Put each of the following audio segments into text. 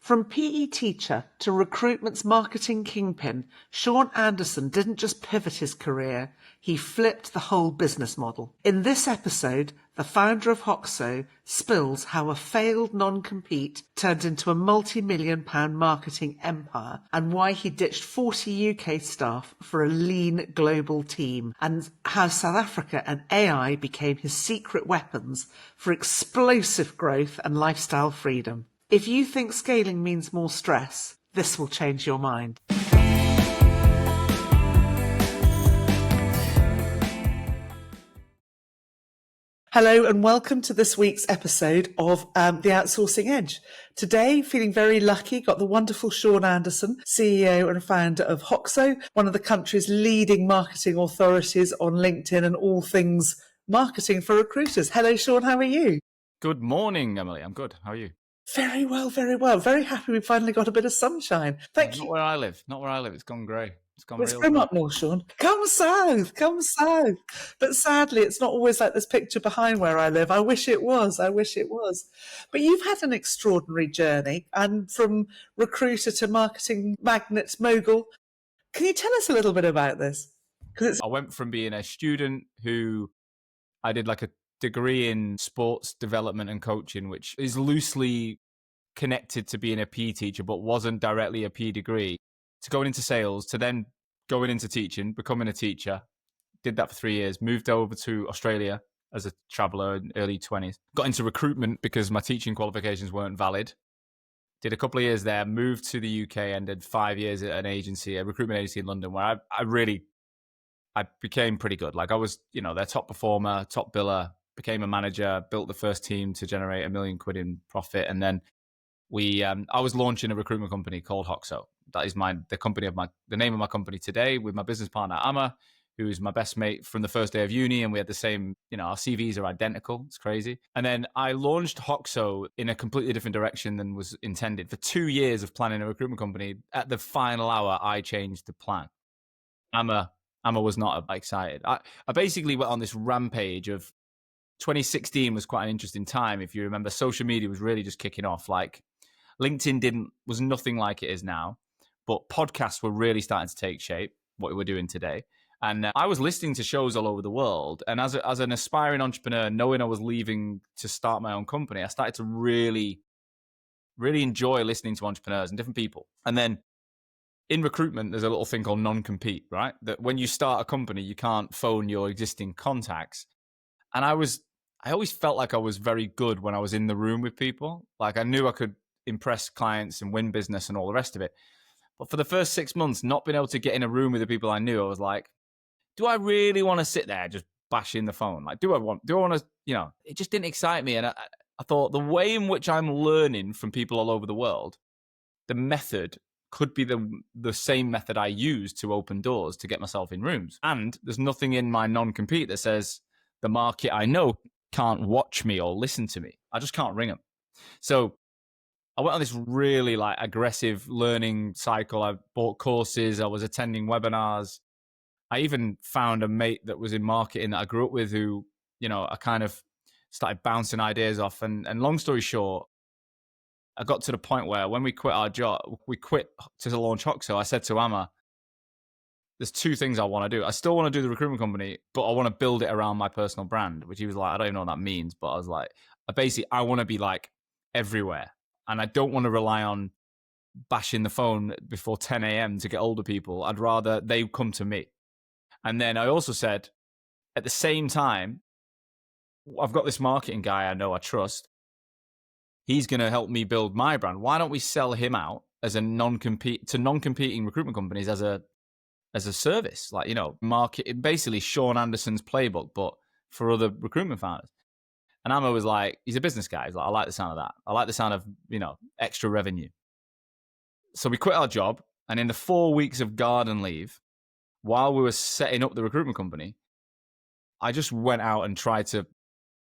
From PE teacher to recruitment's marketing kingpin, Sean Anderson didn't just pivot his career, he flipped the whole business model. In this episode, the founder of Hoxo spills how a failed non-compete turned into a multi-million-pound marketing empire and why he ditched 40 UK staff for a lean global team, and how South Africa and AI became his secret weapons for explosive growth and lifestyle freedom. If you think scaling means more stress, this will change your mind. Hello and welcome to this week's episode of the Outsourcing Edge. Today, feeling very lucky, got the wonderful Sean Anderson, CEO and founder of Hoxo, one of the country's leading marketing authorities on LinkedIn and all things marketing for recruiters. Hello, Sean, how are you? Good morning, Emily. I'm good. How are you? Very well, very well. Very happy we finally got a bit of sunshine. Thank you. Not where I live. Not where I live. It's gone grey. It's gone It's real come grey. up north, Sean. Come south. But sadly, it's not always like this picture behind where I live. I wish it was. But you've had an extraordinary journey, and from recruiter to marketing magnet mogul. Can you tell us a little bit about this? I went from being a student who I did like a degree in sports development and coaching, which is loosely connected to being a PE teacher, but wasn't directly a PE degree, to going into sales, to then going into teaching, becoming a teacher. Did that for 3 years, moved over to Australia as a traveller in early 20s, got into recruitment because my teaching qualifications weren't valid. Did a couple of years there, moved to the UK and did 5 years at an agency, a recruitment agency in London, where I became pretty good. Like I was, their top performer, top biller, became a manager, built the first team to generate £1 million in profit. And then I was launching a recruitment company called Hoxo. That is the name of my company today, with my business partner, Amma, who is my best mate from the first day of uni. And we had the same, our CVs are identical. It's crazy. And then I launched Hoxo in a completely different direction than was intended. For 2 years of planning a recruitment company, at the final hour, I changed the plan. Amma was not excited. I basically went on this rampage of 2016 was quite an interesting time. If you remember, social media was really just kicking off. Like LinkedIn was nothing like it is now, but podcasts were really starting to take shape, what we're doing today. And I was listening to shows all over the world. And as an aspiring entrepreneur, knowing I was leaving to start my own company, I started to really, really enjoy listening to entrepreneurs and different people. And then in recruitment, there's a little thing called non-compete, right? That when you start a company, you can't phone your existing contacts. And I always felt like I was very good when I was in the room with people. Like I knew I could impress clients and win business and all the rest of it. But for the first 6 months, not being able to get in a room with the people I knew, I was like, do I really want to sit there just bashing the phone? Like, do I want to, it just didn't excite me. And I thought the way in which I'm learning from people all over the world, the method could be the same method I use to open doors to get myself in rooms. And there's nothing in my non-compete that says the market I know can't watch me or listen to me. I just can't ring them. So I went on this really aggressive learning cycle. I bought courses. I was attending webinars. I even found a mate that was in marketing that I grew up with who, I kind of started bouncing ideas off. And long story short, I got to the point where when we quit our job, we quit to launch Hoxo. I said to Amma, there's 2 things I want to do. I still want to do the recruitment company, but I want to build it around my personal brand, which he was like, I don't even know what that means. But I was like, I want to be everywhere. And I don't want to rely on bashing the phone before 10 a.m. to get older people. I'd rather they come to me. And then I also said, at the same time, I've got this marketing guy I know I trust. He's going to help me build my brand. Why don't we sell him out as a non-competing recruitment companies as a service, market, basically Sean Anderson's playbook, but for other recruitment founders. And Amma was like, he's a business guy. He's like, I like the sound of that. I like the sound of, extra revenue. So we quit our job. And in the 4 weeks of garden leave, while we were setting up the recruitment company, I just went out and tried to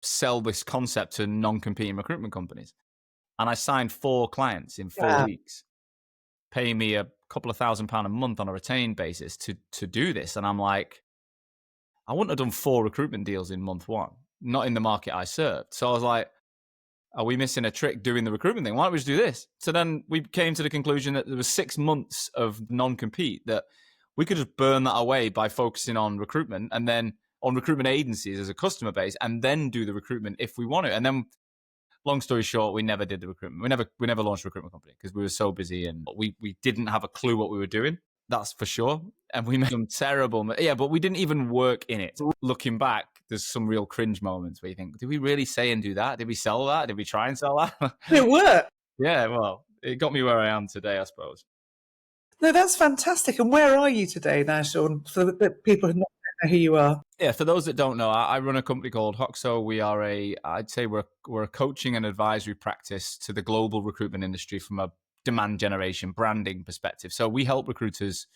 sell this concept to non-competing recruitment companies. And I signed 4 clients in 4 weeks, paying me a couple of £1,000 a month on a retained basis to do this. And I'm like, I wouldn't have done 4 recruitment deals in month 1, not in the market I served. So I was like, are we missing a trick doing the recruitment thing? Why don't we just do this? So then we came to the conclusion that there was 6 months of non-compete that we could just burn that away by focusing on recruitment and then on recruitment agencies as a customer base and then do the recruitment if we want to. And then long story short, we never did the recruitment. We never launched a recruitment company because we were so busy and we didn't have a clue what we were doing. That's for sure. And we made some terrible, but we didn't even work in it. Looking back, there's some real cringe moments where you think, did we really say and do that? Did we sell that? Did we try and sell that? It worked. Yeah, well, it got me where I am today, I suppose. No, that's fantastic. And where are you today now, Sean, for the people who don't know who you are? Yeah, for those that don't know, I run a company called Hoxo. We are I'd say we're a coaching and advisory practice to the global recruitment industry from a demand generation, branding perspective. So we help recruiters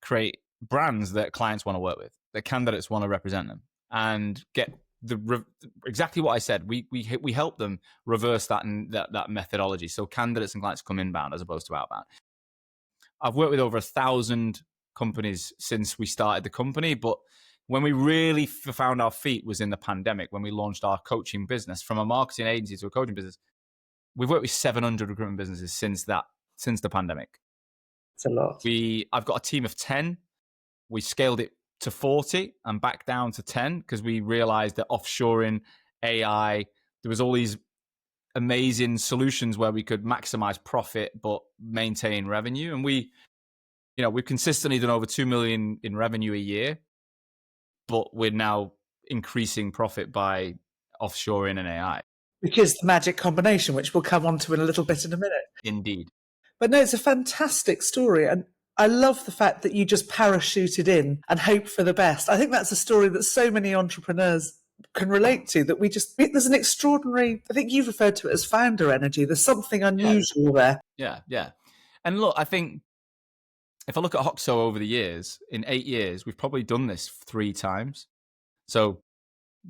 create brands that clients want to work with, that candidates want to represent them, and get exactly what I said. We help them reverse that and that methodology. So candidates and clients come inbound as opposed to outbound. I've worked with over 1,000 companies since we started the company, but when we really found our feet was in the pandemic, when we launched our coaching business from a marketing agency to a coaching business. We've worked with 700 recruitment businesses since the pandemic. It's a lot. I've got a team of 10. We scaled it to 40 and back down to 10 because we realized that offshoring, AI, there was all these amazing solutions where we could maximize profit but maintain revenue. And we've consistently done over 2 million in revenue a year, but we're now increasing profit by offshoring and AI. Which is the magic combination, which we'll come on to in a little bit in a minute. Indeed. But no, it's a fantastic story. And I love the fact that you just parachuted in and hoped for the best. I think that's a story that so many entrepreneurs can relate to, that there's an extraordinary, I think you've referred to it as founder energy. There's something unusual there. Yeah. And look, I think if I look at Hoxo over the years, in 8 years, we've probably done this 3 times. So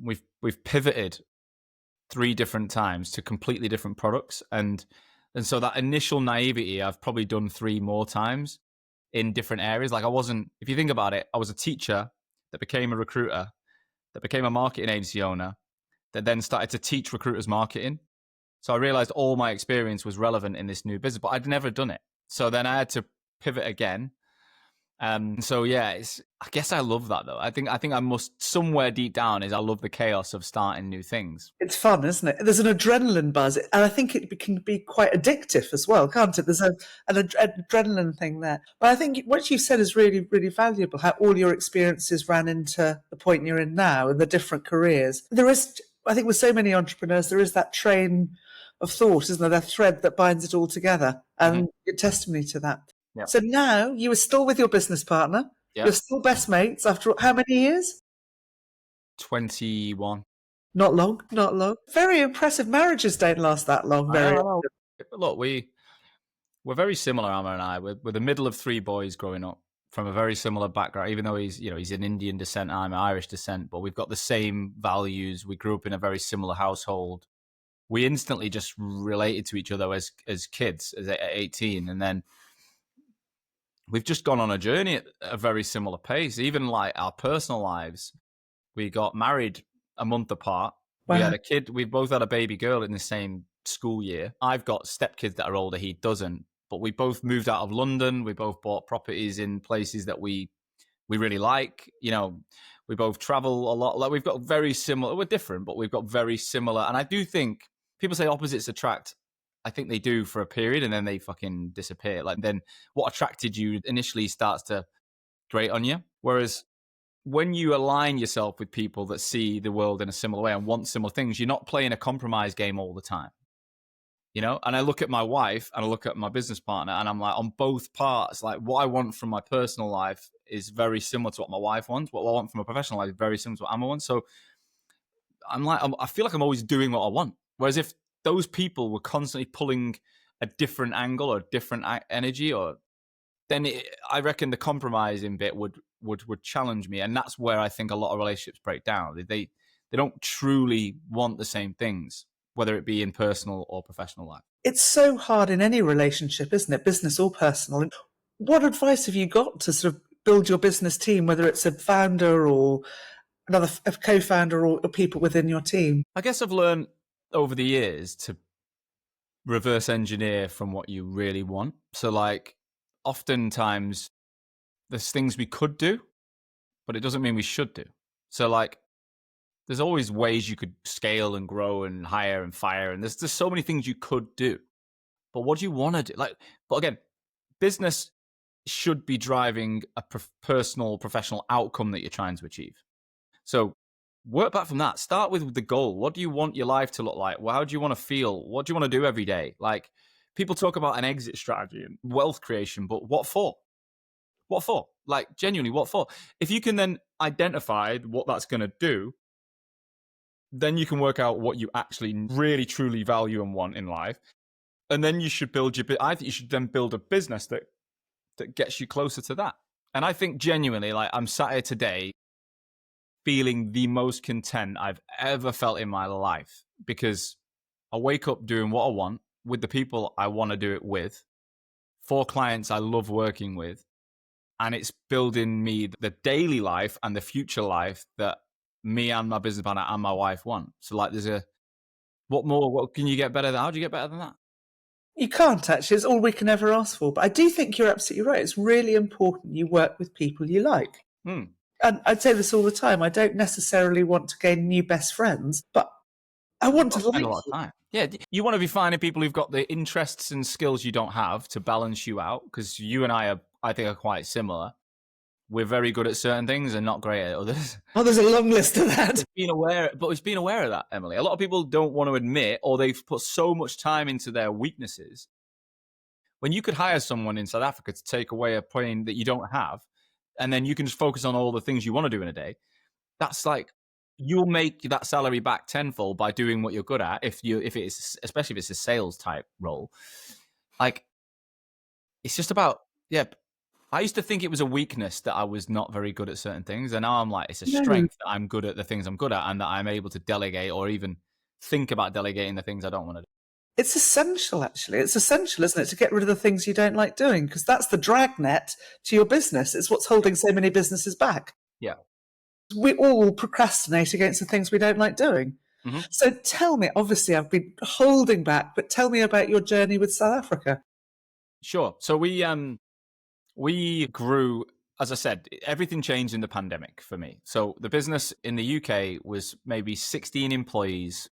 we've pivoted 3 different times to completely different products. And so that initial naivety, I've probably done 3 more times in different areas. Like if you think about it, I was a teacher that became a recruiter, that became a marketing agency owner, that then started to teach recruiters marketing. So I realized all my experience was relevant in this new business, but I'd never done it. So then I had to pivot again. So yeah, I guess I love that though. I think I must, somewhere deep down, I love the chaos of starting new things. It's fun, isn't it? There's an adrenaline buzz, and I think it can be quite addictive as well, can't it? There's an adrenaline thing there. But I think what you said is really, really valuable, how all your experiences ran into the point you're in now and the different careers. There is, I think with so many entrepreneurs, there is that train of thought, isn't there? That thread that binds it all together, and you're testimony to that. Yeah. So now you are still with your business partner. Yeah. You're still best mates after how many years? 21. Not long. Very impressive. Marriages don't last that long. Look, we're very similar, Amma and I. We're the middle of 3 boys growing up from a very similar background, even though he's an Indian descent, I'm Irish descent, but we've got the same values. We grew up in a very similar household. We instantly just related to each other as kids, at 18, and then we've just gone on a journey at a very similar pace. Even like our personal lives, we got married a month apart. Wow. We had a kid. We both had a baby girl in the same school year. I've got stepkids that are older. He doesn't. But we both moved out of London. We both bought properties in places that we really like. We both travel a lot. Like, we've got very similar. We're different, but we've got very similar. And I do think people say opposites attract. I think they do for a period, and then they fucking disappear. Like, then what attracted you initially starts to grate on you. Whereas when you align yourself with people that see the world in a similar way and want similar things, you're not playing a compromise game all the time. And I look at my wife and I look at my business partner, and I'm like, on both parts, like, what I want from my personal life is very similar to what my wife wants. What I want from a professional life is very similar to what Amma wants. So I feel like I'm always doing what I want. Whereas if those people were constantly pulling a different angle or different energy, then I reckon the compromising bit would challenge me. And that's where I think a lot of relationships break down. They don't truly want the same things, whether it be in personal or professional life. It's so hard in any relationship, isn't it? Business or personal. What advice have you got to sort of build your business team, whether it's a founder or a co-founder or people within your team? I guess I've learned over the years to reverse engineer from what you really want. So like oftentimes there's things we could do, but it doesn't mean we should do. So like there's always ways you could scale and grow and hire and fire, and there's so many things you could do. But what do you want to do? Like, but again, business should be driving a personal, professional outcome that you're trying to achieve. So work back from that. Start with the goal. What do you want your life to look like? Well, how do you want to feel? What do you want to do every day? Like people talk about an exit strategy and wealth creation, but what for? What for? Like genuinely, what for? If you can then identify what that's going to do, then you can work out what you actually really truly value and want in life. And then you should build I think you should then build a business that gets you closer to that. And I think genuinely, like I'm sat here today feeling the most content I've ever felt in my life, because I wake up doing what I want with the people I want to do it with, for clients I love working with, and it's building me the daily life and the future life that me and my business partner and my wife want. So like what can you get better than? How do you get better than that? You can't actually. It's all we can ever ask for. But I do think you're absolutely right. It's really important you work with people you like. And I'd say this all the time. I don't necessarily want to gain new best friends, but I want to like a lot of time. Yeah, you want to be finding people who've got the interests and skills you don't have to balance you out, because you and I think, are quite similar. We're very good at certain things and not great at others. Oh, there's a long list of that. It's being aware of that, Emily. A lot of people don't want to admit, or they've put so much time into their weaknesses. When you could hire someone in South Africa to take away a pain that you don't have, and then you can just focus on all the things you want to do in a day, that's like, you'll make that salary back tenfold by doing what you're good at. Especially if it's a sales type role, like it's just about, I used to think it was a weakness that I was not very good at certain things, and now I'm like, it's a strength that I'm good at the things I'm good at, and that I'm able to delegate or even think about delegating the things I don't want to do. It's essential, actually. It's essential, isn't it, to get rid of the things you don't like doing, because that's the dragnet to your business. It's what's holding so many businesses back. Yeah. We all procrastinate against the things we don't like doing. Mm-hmm. So tell me, obviously I've been holding back, but tell me about your journey with South Africa. Sure. So we grew, as I said, everything changed in the pandemic for me. So the business in the UK was maybe 16 employees.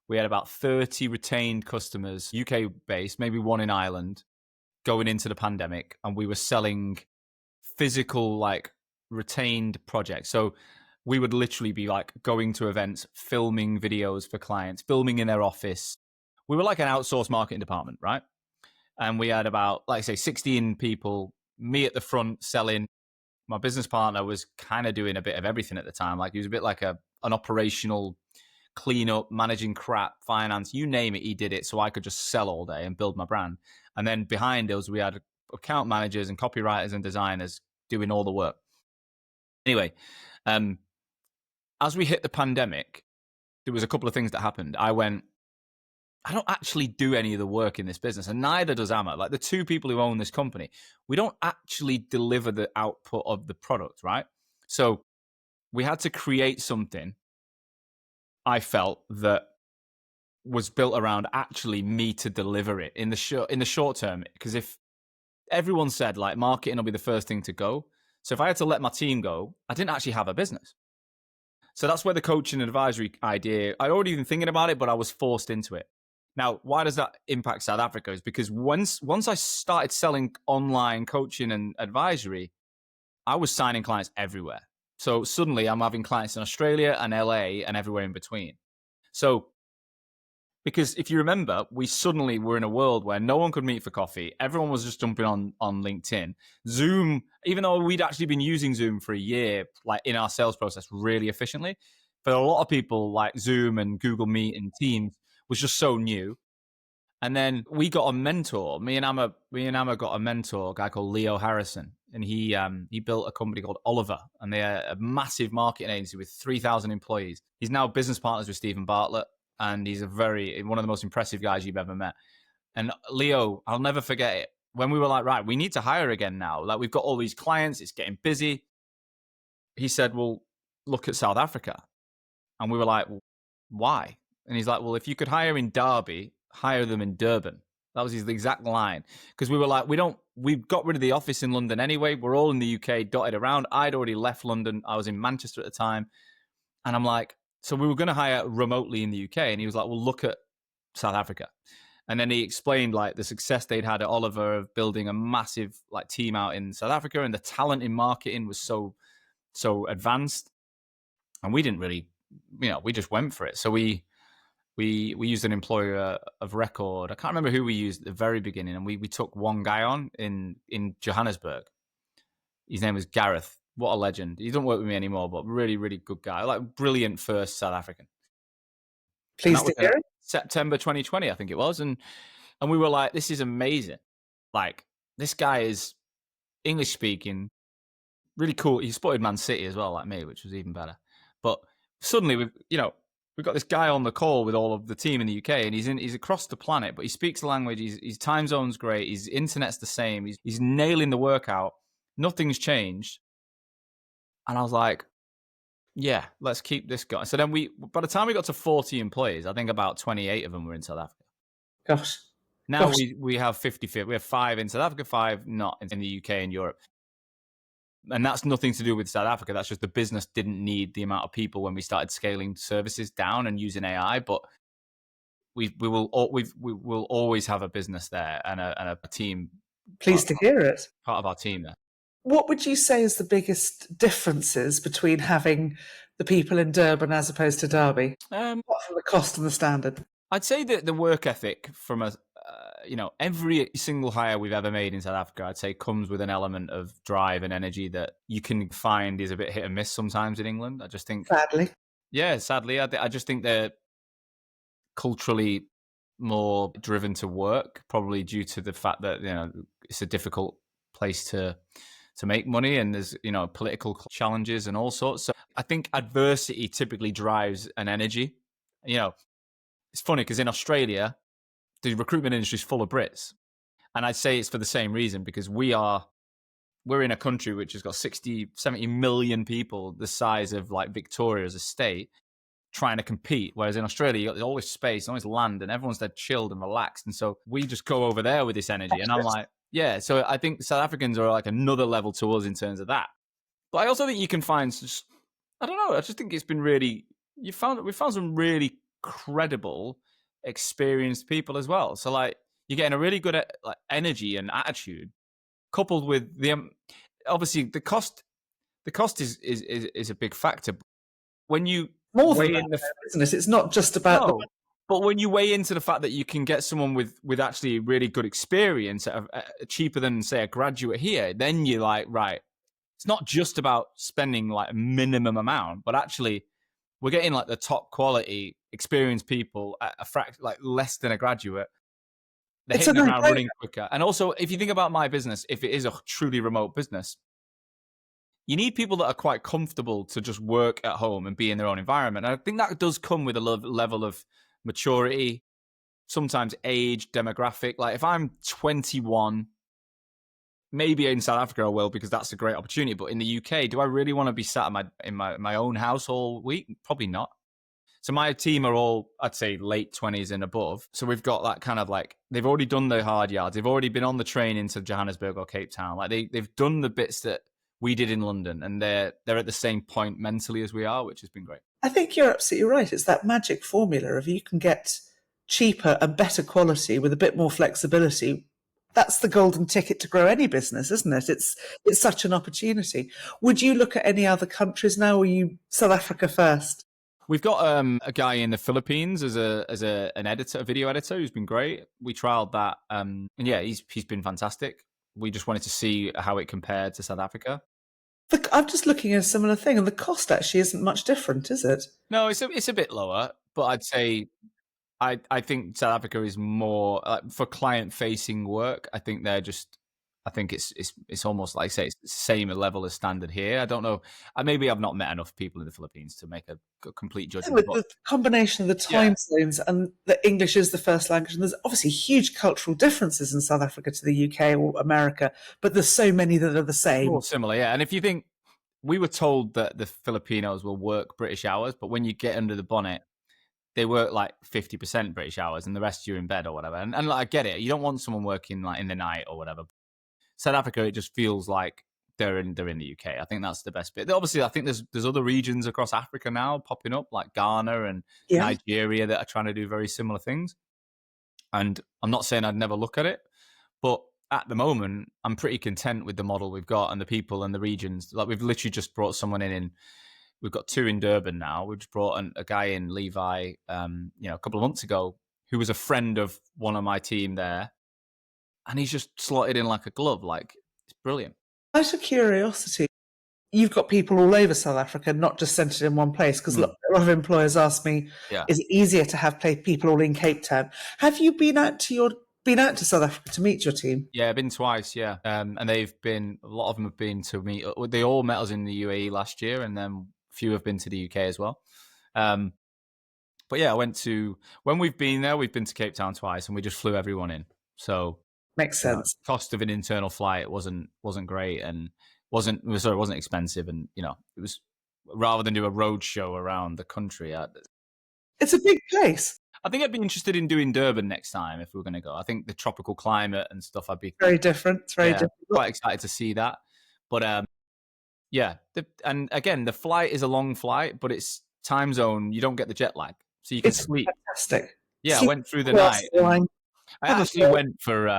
We had about 30 retained customers, UK based, maybe one in Ireland, going into the pandemic. And we were selling physical, like retained projects. So we would literally be like going to events, filming videos for clients, filming in their office. We were like an outsourced marketing department, right? And we had about, like I say, 16 people, me at the front selling. My business partner was kind of doing a bit of everything at the time. Like he was a bit like an operational cleanup, managing crap, finance, you name it, he did it. So I could just sell all day and build my brand. And then behind us, we had account managers and copywriters and designers doing all the work. Anyway, as we hit the pandemic, there was a couple of things that happened. I went, I don't actually do any of the work in this business, and neither does Amma. Like the two people who own this company, we don't actually deliver the output of the product, right? So we had to create something, I felt, that was built around actually me to deliver it in the short term. Because if everyone said like marketing will be the first thing to go, so if I had to let my team go, I didn't actually have a business. So that's where the coaching and advisory idea, I'd already been thinking about it, but I was forced into it. Now, why does that impact South Africa? Is because once I started selling online coaching and advisory, I was signing clients everywhere. So suddenly I'm having clients in Australia and LA and everywhere in between. So, because if you remember, we suddenly were in a world where no one could meet for coffee. Everyone was just jumping on LinkedIn. Zoom, even though we'd actually been using Zoom for a year, like in our sales process really efficiently, for a lot of people, like Zoom and Google Meet and Teams was just so new. And then we got a mentor. Me and Amma got a mentor, a guy called Leo Harrison. And he built a company called Oliver. And they're a massive marketing agency with 3,000 employees. He's now business partners with Stephen Bartlett. And he's one of the most impressive guys you've ever met. And Leo, I'll never forget it. When we were like, right, we need to hire again now. Like we've got all these clients, it's getting busy. He said, well, look at South Africa. And we were like, well, why? And he's like, well, if you could hire in Derby, hire them in Durban. That was his exact line. Because we were like, we've got rid of the office in London anyway. We're all in the UK, dotted around. I'd already left London. I was in Manchester at the time. And I'm like, so we were going to hire remotely in the UK. And he was like, well, look at South Africa. And then he explained like the success they'd had at Oliver of building a massive like team out in South Africa, and the talent in marketing was so advanced. And we didn't really, we just went for it. So we used an employer of record. I can't remember who we used at the very beginning, and we took one guy on in Johannesburg. His name was Gareth. What a legend. He doesn't work with me anymore, but really, really good guy. Like brilliant first South African. Pleased to hear it. September 2020, I think it was. And we were like, this is amazing. Like, this guy is English speaking, really cool. He supported Man City as well, like me, which was even better. But suddenly we've got this guy on the call with all of the team in the UK, and he's across the planet, but he speaks the language. His time zone's great. His internet's the same. He's nailing the workout. Nothing's changed. And I was like, yeah, let's keep this going. So then by the time we got to 40 employees, I think about 28 of them were in South Africa. Gosh. Now we have 50. We have 5 in South Africa, 5 not in the UK and Europe. And that's nothing to do with South Africa. That's just the business didn't need the amount of people when we started scaling services down and using AI. But we will always have a business there and a team. Pleased to hear it. Part of our team there. What would you say is the biggest differences between having the people in Durban as opposed to Derby? Apart from the cost and the standard. I'd say that the work ethic from every single hire we've ever made in South Africa, I'd say comes with an element of drive and energy that you can find is a bit hit and miss sometimes in England. I just think, sadly, I just think they're culturally more driven to work, probably due to the fact that it's a difficult place to make money, and there's political challenges and all sorts. So I think adversity typically drives an energy. It's funny because in Australia, the recruitment industry is full of Brits, and I'd say it's for the same reason, because we're in a country which has got 60-70 million people, the size of like Victoria as a state, trying to compete. Whereas in Australia, you got all this space, all this land, and everyone's there chilled and relaxed. And so we just go over there with this energy, and I'm like, yeah. So I think South Africans are like another level to us in terms of that. But I also think you can find, I don't know, I just think it's been really, we found some really credible, experienced people as well. So like you're getting a really good like energy and attitude, coupled with obviously the cost is a big factor. When you more than that, isn't it? It's not just about but when you weigh into the fact that you can get someone with actually really good experience at cheaper than, say, a graduate here, then you're like, right, it's not just about spending like a minimum amount, but actually we're getting like the top quality experienced people at a fraction, like less than a graduate. They're hitting the ground running quicker. And also, if you think about my business, if it is a truly remote business, you need people that are quite comfortable to just work at home and be in their own environment. And I think that does come with a level of maturity, sometimes age, demographic. Like if I'm 21, maybe in South Africa I will, because that's a great opportunity. But in the UK, do I really want to be sat in my own house all week? Probably not. So my team are all, I'd say, late 20s and above. So we've got that kind of like, they've already done the hard yards. They've already been on the train into Johannesburg or Cape Town. Like they've done the bits that we did in London, and they're at the same point mentally as we are, which has been great. I think you're absolutely right. It's that magic formula of you can get cheaper and better quality with a bit more flexibility. That's the golden ticket to grow any business, isn't it? It's such an opportunity. Would you look at any other countries now, or are you South Africa first? We've got a guy in the Philippines as an editor, a video editor, who's been great. We trialed that, and yeah, he's been fantastic. We just wanted to see how it compared to South Africa. I'm just looking at a similar thing, and the cost actually isn't much different, is it? No, it's a bit lower, but I'd say I think South Africa is more for client-facing work. I think it's almost like, say, it's the same level as standard here. I don't know. Maybe I've not met enough people in the Philippines to make a complete judgment. Yeah, with the combination of the time zones and the English is the first language, and there's obviously huge cultural differences in South Africa to the UK or America, but there's so many that are the same. More similar, yeah. And if you think, we were told that the Filipinos will work British hours, but when you get under the bonnet, they work like 50% British hours and the rest you're in bed or whatever. And like, I get it. You don't want someone working like in the night or whatever. South Africa, it just feels like they're in the UK. I think that's the best bit. Obviously, I think there's other regions across Africa now popping up, like Ghana and Nigeria, that are trying to do very similar things. And I'm not saying I'd never look at it, but at the moment, I'm pretty content with the model we've got and the people and the regions. Like, we've literally just brought someone in we've got 2 in Durban now. We just brought a guy in, Levi, a couple of months ago, who was a friend of one of my team there. And he's just slotted in like a glove. Like, it's brilliant. Out of curiosity, you've got people all over South Africa, not just centred in one place, because a lot of employers ask me, is it easier to have people all in Cape Town? Have you been out to South Africa to meet your team? Yeah, I've been twice, yeah. And a lot of them have been to meet, they all met us in the UAE last year, and then a few have been to the UK as well. But yeah, when we've been there, we've been to Cape Town twice, and we just flew everyone in. So makes sense. Cost of an internal flight wasn't great, and wasn't expensive, and it was, rather than do a road show around the country. It's a big place. I think I'd be interested in doing Durban next time if we were going to go. I think the tropical climate and stuff, I'd be very different. It's very different. Quite excited to see that. But and again, the flight is a long flight, but it's time zone. You don't get the jet lag, so you can sleep. Fantastic. Yeah, I went through the night. I actually went for.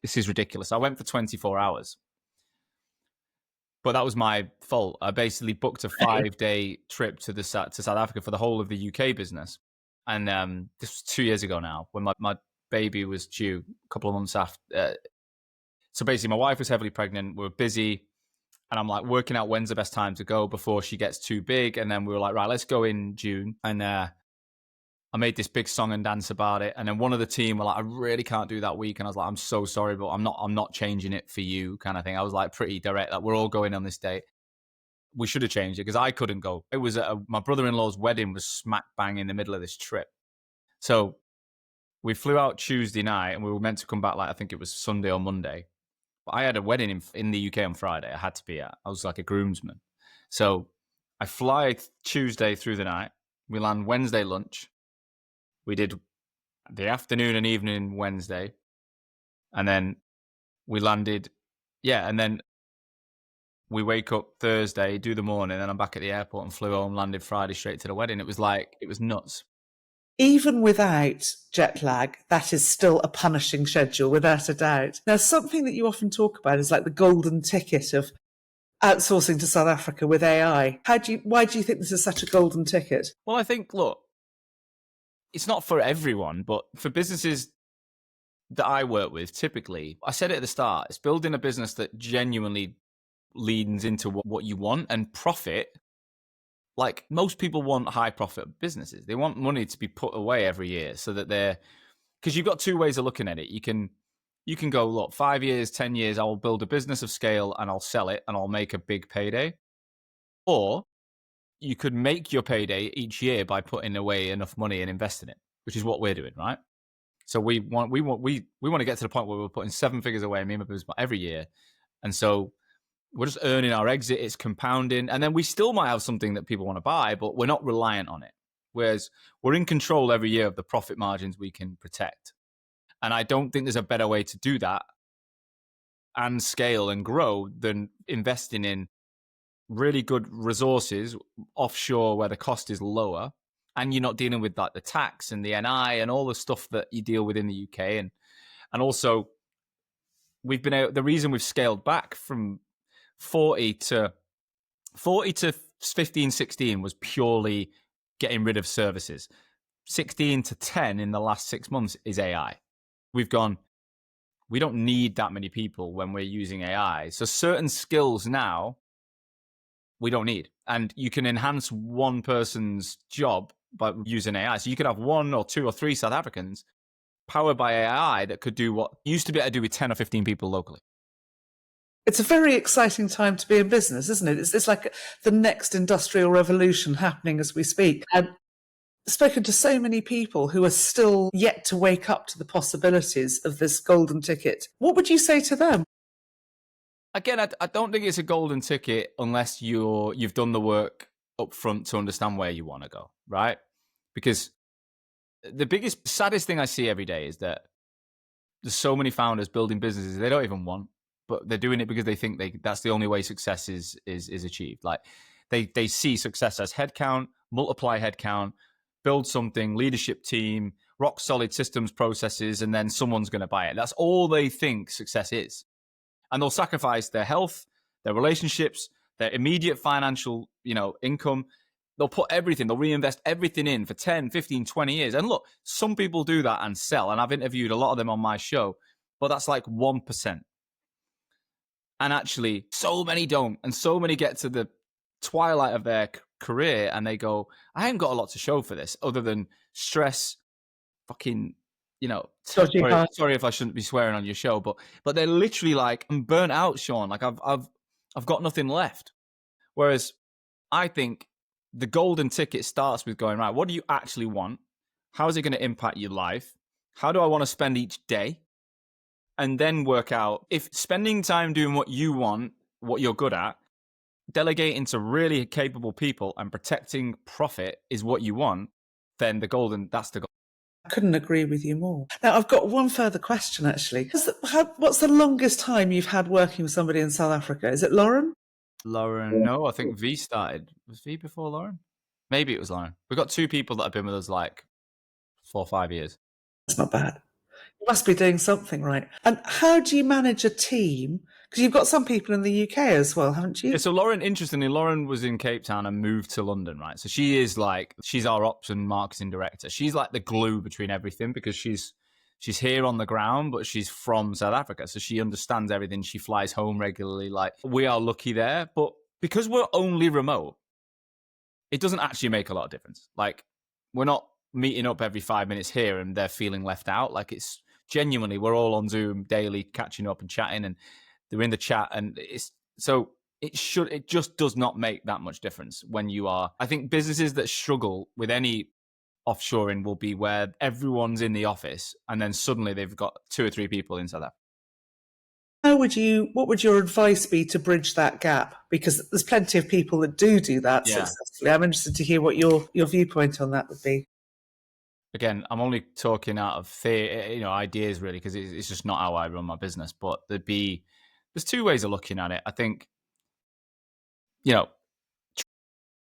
This is ridiculous. I went for 24 hours. But that was my fault. I basically booked a 5-day trip to South Africa for the whole of the UK business. And this was 2 years ago now, when my baby was due a couple of months after. So basically, my wife was heavily pregnant. We were busy. And I'm like working out when's the best time to go before she gets too big. And then we were like, right, let's go in June. And I made this big song and dance about it. And then one of the team were like, I really can't do that week. And I was like, I'm so sorry, but I'm not changing it for you, kind of thing. I was like pretty direct, like, we're all going on this date. We should have changed it because I couldn't go. It was my brother-in-law's wedding was smack bang in the middle of this trip. So we flew out Tuesday night and we were meant to come back, like, I think it was Sunday or Monday. But I had a wedding in the UK on Friday. I had to be at. I was like a groomsman. So I fly Tuesday through the night. We land Wednesday lunch. We did the afternoon and evening Wednesday. And then we landed, and then we wake up Thursday, do the morning, and I'm back at the airport and flew home, landed Friday straight to the wedding. It was nuts. Even without jet lag, that is still a punishing schedule, without a doubt. Now, something that you often talk about is like the golden ticket of outsourcing to South Africa with AI. Why do you think this is such a golden ticket? Well, I think, look, it's not for everyone, but for businesses that I work with, typically, I said it at the start, it's building a business that genuinely leans into what you want and profit. Like, most people want high profit businesses. They want money to be put away every year so that because you've got 2 ways of looking at it. You can go, look, 5 years, 10 years, I'll build a business of scale and I'll sell it and I'll make a big payday. Or you could make your payday each year by putting away enough money and investing it, which is what we're doing, right? So we want to get to the point where we're putting 7 figures away, me and my business, every year. And so we're just earning our exit, it's compounding, and then we still might have something that people want to buy, but we're not reliant on it. Whereas we're in control every year of the profit margins we can protect. And I don't think there's a better way to do that and scale and grow than investing in really good resources offshore where the cost is lower, and you're not dealing with like the tax and the NI and all the stuff that you deal with in the UK. And also the reason we've scaled back from 40 to 15, 16 was purely getting rid of services. 16 to 10 in the last 6 months is AI. We've gone, we don't need that many people when we're using AI. So certain skills now we don't need. And you can enhance one person's job by using AI. So you could have 1 or 2 or 3 South Africans powered by AI that could do what used to be able to do with 10 or 15 people locally. It's a very exciting time to be in business, isn't it? It's like the next industrial revolution happening as we speak. And I've spoken to so many people who are still yet to wake up to the possibilities of this golden ticket. What would you say to them? Again, I don't think it's a golden ticket unless you've done the work up front to understand where you want to go, right? Because The biggest, saddest thing I see every day is that there's so many founders building businesses they don't even want, but they're doing it because they think that's the only way success is achieved. Like they see success as headcount, multiply headcount, build something, leadership team, rock solid systems, processes, and then someone's going to buy it. That's all they think success is. And they'll sacrifice their health, their relationships, their immediate financial, income. They'll put everything, they'll reinvest everything in for 10, 15, 20 years. And look, some people do that and sell. And I've interviewed a lot of them on my show, but that's like 1%. And actually, so many don't. And so many get to the twilight of their career and they go, I ain't got a lot to show for this other than stress, fucking, sorry if I shouldn't be swearing on your show, but they're literally like, I'm burnt out, Sean. Like I've got nothing left. Whereas I think the golden ticket starts with going, right, what do you actually want? How is it going to impact your life? How do I want to spend each day? And then work out if spending time doing what you want, what you're good at, delegating to really capable people and protecting profit is what you want, then that's the goal. I couldn't agree with you more. Now, I've got one further question, actually. What's the longest time you've had working with somebody in South Africa? Is it Lauren? Lauren, no, I think V started. Was V before Lauren? Maybe it was Lauren. We've got 2 people that have been with us like 4 or 5 years. That's not bad. You must be doing something right. And how do you manage a team? Because you've got some people in the UK as well, haven't you? Yeah, so Lauren, interestingly, Lauren was in Cape Town and moved to London, right? So she's our ops and marketing director. She's like the glue between everything because she's here on the ground, but she's from South Africa. So she understands everything. She flies home regularly. Like, we are lucky there. But because we're only remote, it doesn't actually make a lot of difference. Like, we're not meeting up every 5 minutes here and they're feeling left out. Like, it's genuinely, we're all on Zoom daily, catching up and chatting, and they're in the chat. And it just does not make that much difference when you are. I think businesses that struggle with any offshoring will be where everyone's in the office and then suddenly they've got 2 or 3 people in South Africa. What would your advice be to bridge that gap? Because there's plenty of people that do that successfully. I'm interested to hear what your viewpoint on that would be. Again, I'm only talking out of ideas really, because it's just not how I run my business. But there's 2 ways of looking at it. I think, the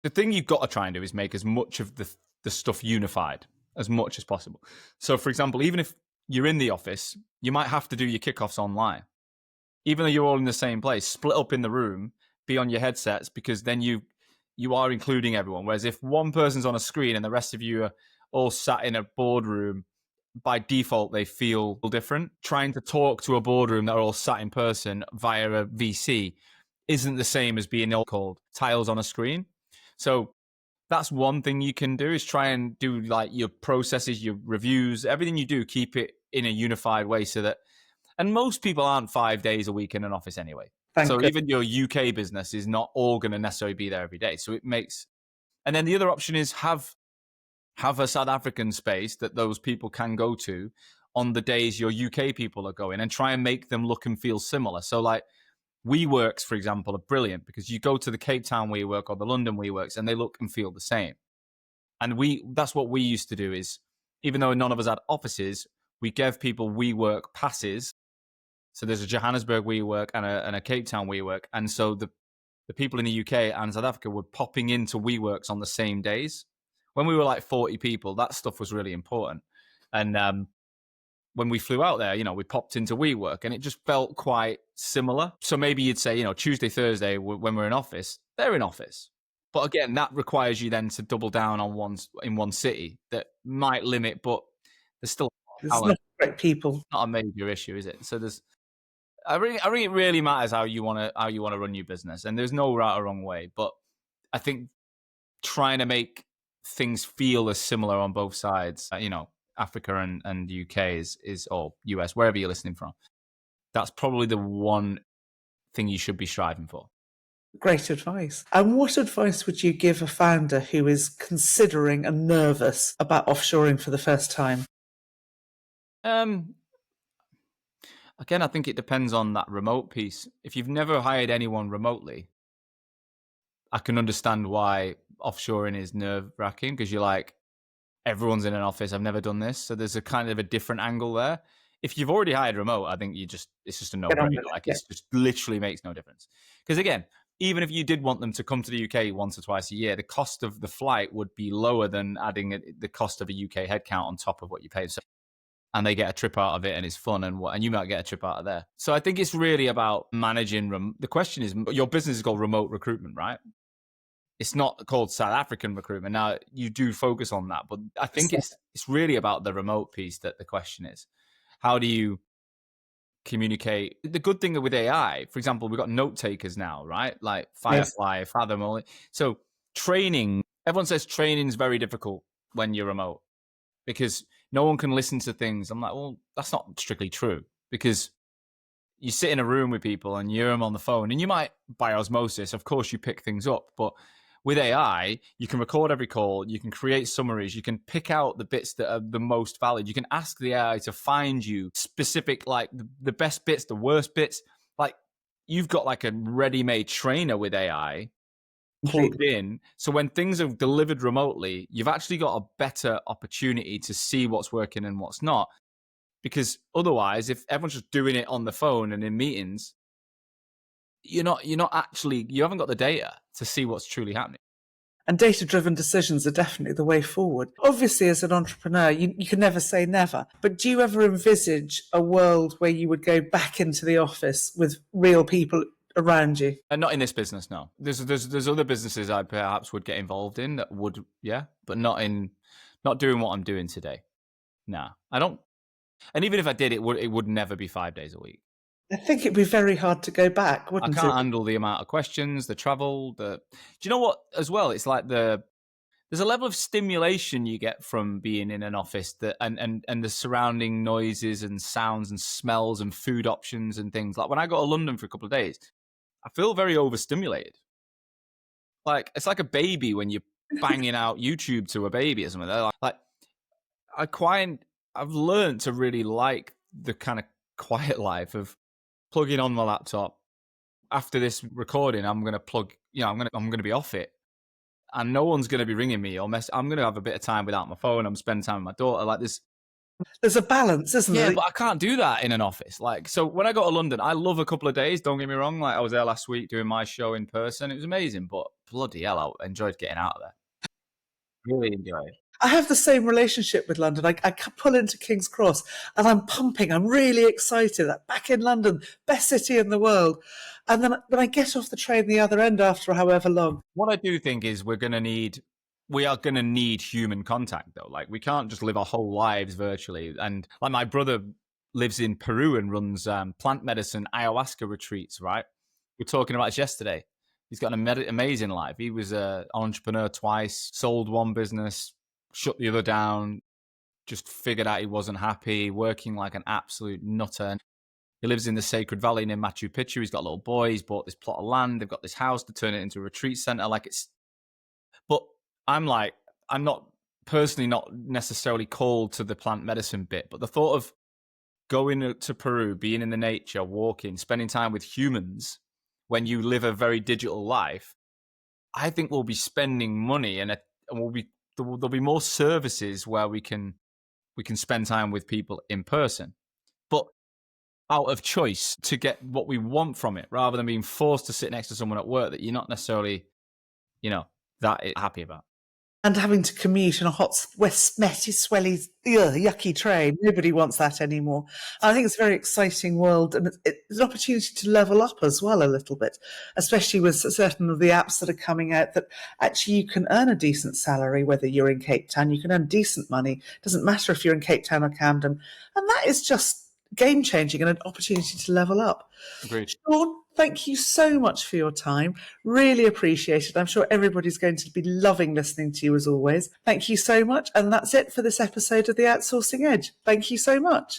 thing you've got to try and do is make as much of the stuff unified as much as possible. So, for example, even if you're in the office, you might have to do your kickoffs online. Even though you're all in the same place, split up in the room, be on your headsets, because then you are including everyone. Whereas if one person's on a screen and the rest of you are all sat in a boardroom, by default, they feel different. Trying to talk to a boardroom that are all sat in person via a VC isn't the same as being all called tiles on a screen. So that's one thing you can do, is try and do like your processes, your reviews, everything you do, keep it in a unified way so that, and most people aren't 5 days a week in an office anyway. So even your UK business is not all going to necessarily be there every day. So it makes, and then the other option is have a South African space that those people can go to on the days your UK people are going, and try and make them look and feel similar. So like WeWorks, for example, are brilliant because you go to the Cape Town WeWork or the London WeWorks and they look and feel the same. And that's what we used to do, is even though none of us had offices, we gave people WeWork passes. So there's a Johannesburg WeWork and a Cape Town WeWork. And so the people in the UK and South Africa were popping into WeWorks on the same days. When we were like 40 people, that stuff was really important. And when we flew out there, we popped into WeWork and it just felt quite similar. So maybe you'd say, Tuesday, Thursday, when we're in office, they're in office. But again, that requires you then to double down on in one city. That might limit, but there's still not great people. It's not a major issue, is it? So I think it really matters how you want to run your business, and there's no right or wrong way. But I think trying to make things feel as similar on both sides, Africa and the UK is or US, wherever you're listening from, that's probably the one thing you should be striving for. Great advice. And what advice would you give a founder who is considering and nervous about offshoring for the first time? Again, I think it depends on that remote piece. If you've never hired anyone remotely, I can understand why offshoring is nerve-wracking, because you're like, everyone's in an office. I've never done this. So there's a kind of a different angle there. If you've already hired remote, I think it's just a no-brainer. Like it's just literally makes no difference. Because again, even if you did want them to come to the UK once or twice a year, the cost of the flight would be lower than adding the cost of a UK headcount on top of what you pay. So, and they get a trip out of it and it's fun and you might get a trip out of there. So I think it's really about managing. The question is, your business is called remote recruitment, right? It's not called South African recruitment. Now, you do focus on that, but I think it's really about the remote piece that the question is. How do you communicate? The good thing with AI, for example, we've got note takers now, right? Like Firefly, Fathom, all. So training, everyone says training is very difficult when you're remote because no one can listen to things. I'm like, well, that's not strictly true because you sit in a room with people and you're on the phone and you might, by osmosis, of course, you pick things up. But with AI, you can record every call, you can create summaries, you can pick out the bits that are the most valid. You can ask the AI to find you specific, like the best bits, the worst bits. Like you've got like a ready-made trainer with AI plugged in. So when things are delivered remotely, you've actually got a better opportunity to see what's working and what's not. Because otherwise, if everyone's just doing it on the phone and in meetings, you haven't got the data to see what's truly happening. And data-driven decisions are definitely the way forward. Obviously, as an entrepreneur, you can never say never. But do you ever envisage a world where you would go back into the office with real people around you? And not in this business, no. There's other businesses I perhaps would get involved in that would, yeah, but not doing what I'm doing today. Nah, I don't. And even if I did, it would never be 5 days a week. I think it'd be very hard to go back, wouldn't it? I can't handle the amount of questions, the travel, do you know what, as well? It's like there's a level of stimulation you get from being in an office that and the surrounding noises and sounds and smells and food options and things. Like when I go to London for a couple of days, I feel very overstimulated. Like it's like a baby when you're banging out YouTube to a baby or something. They're like I've learned to really like the kind of quiet life of plugging on my laptop. After this recording, I'm going to plug, I'm going to be off it. And no one's going to be ringing me or I'm going to have a bit of time without my phone. I'm spending time with my daughter. Like this. There's a balance, isn't there? Yeah, but I can't do that in an office. Like, so when I go to London, I love a couple of days. Don't get me wrong. Like I was there last week doing my show in person. It was amazing, but bloody hell, I enjoyed getting out of there. Really enjoyed it. I have the same relationship with London. I pull into King's Cross and I'm pumping. I'm really excited. I'm back in London, best city in the world. And then when I get off the train the other end after however long. What I do think is we are going to need human contact though. Like we can't just live our whole lives virtually. And like my brother lives in Peru and runs plant medicine ayahuasca retreats, right? We were talking about this yesterday. He's got an amazing life. He was an entrepreneur twice, sold one business, shut the other down, just figured out he wasn't happy, working like an absolute nutter. He lives in the Sacred Valley near Machu Picchu. He's got a little boy. He's bought this plot of land. They've got this house to turn it into a retreat center. But I'm not personally not necessarily called to the plant medicine bit, but the thought of going to Peru, being in the nature, walking, spending time with humans when you live a very digital life, I think we'll be spending money and there'll be more services where we can spend time with people in person, but out of choice to get what we want from it, rather than being forced to sit next to someone at work that you're not necessarily, that happy about. And having to commute in a hot, sweaty, swelly, yucky train. Nobody wants that anymore. I think it's a very exciting world, and it's an opportunity to level up as well a little bit, especially with certain of the apps that are coming out that actually you can earn a decent salary, whether you're in Cape Town, you can earn decent money. It doesn't matter if you're in Cape Town or Camden. And that is just game-changing and an opportunity to level up. Agreed. Sean, thank you so much for your time. Really appreciate it. I'm sure everybody's going to be loving listening to you as always. Thank you so much. And that's it for this episode of the Outsourcing Edge. Thank you so much.